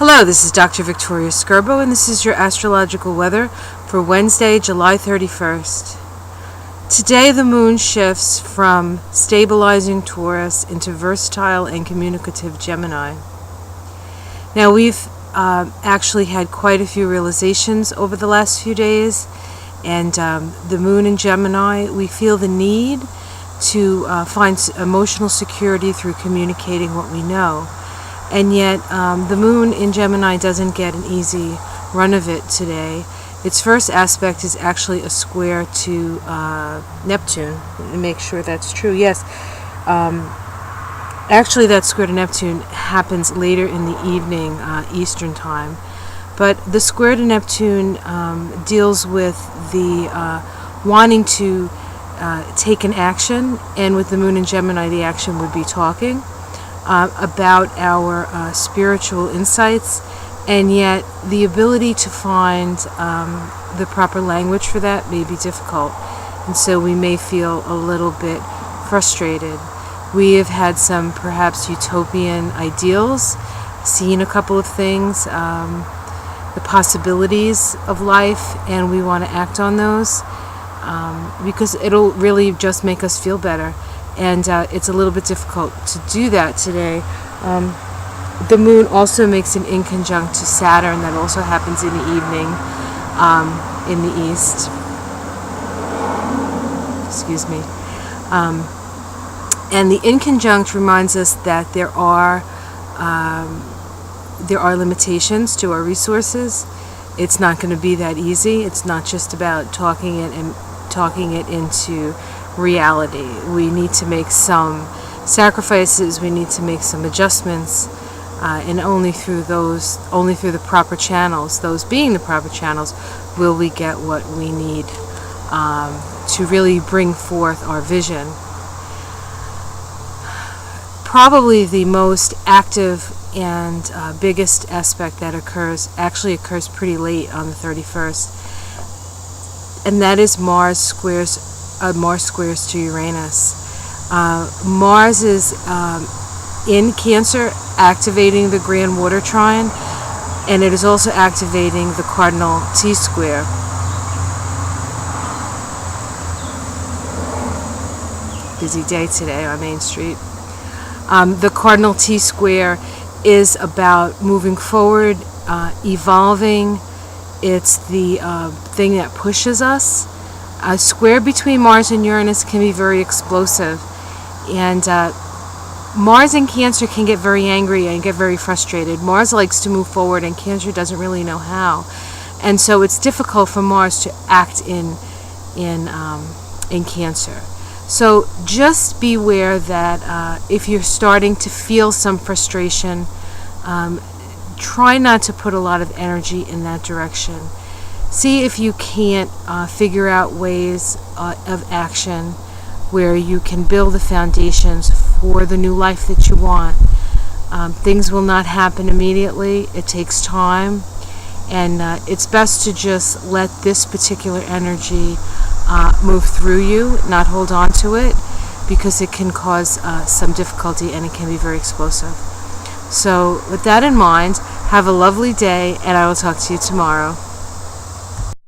Hello, this is Dr. Victoria Skirbo, and this is your astrological weather for Wednesday, July 31st. Today, the moon shifts from stabilizing Taurus into versatile and communicative Gemini. Now, we've actually had quite a few realizations over the last few days, and the moon in Gemini, we feel the need to find emotional security through communicating what we know. And yet, the moon in Gemini doesn't get an easy run of it today. Its first aspect is actually a square to Neptune. Let me make sure that's true. Yes, actually that square to Neptune happens later in the evening, Eastern time. But the square to Neptune deals with the wanting to take an action, and with the moon in Gemini, the action would be talking about our spiritual insights, and yet the ability to find the proper language for that may be difficult, and so we may feel a little bit frustrated. We have had some perhaps utopian ideals, seen a couple of things, the possibilities of life, and we want to act on those because it'll really just make us feel better. And it's a little bit difficult to do that today. The moon also makes an inconjunct to Saturn. That also happens in the evening in the east. Excuse me. And the inconjunct reminds us that there are limitations to our resources. It's not going to be that easy. It's not just about talking it into reality. We need to make some sacrifices, we need to make some adjustments, and only through the proper channels, those being the proper channels, will we get what we need to really bring forth our vision. Probably the most active and biggest aspect that occurs pretty late on the 31st, and that is Mars squares to Uranus. Mars is in Cancer, activating the Grand Water Trine, and it is also activating the Cardinal T-square. Busy day today on Main Street. The Cardinal T-square is about moving forward, evolving. It's the thing that pushes us. A square between Mars and Uranus can be very explosive, and Mars in Cancer can get very angry and get very frustrated. Mars likes to move forward, and Cancer doesn't really know how, and so it's difficult for Mars to act in Cancer. So just beware that if you're starting to feel some frustration, try not to put a lot of energy in that direction. See if you can't figure out ways of action where you can build the foundations for the new life that you want. Things will not happen immediately. It takes time, and it's best to just let this particular energy move through you, not hold on to it, because it can cause some difficulty and it can be very explosive. So with that in mind, have a lovely day, and I will talk to you tomorrow.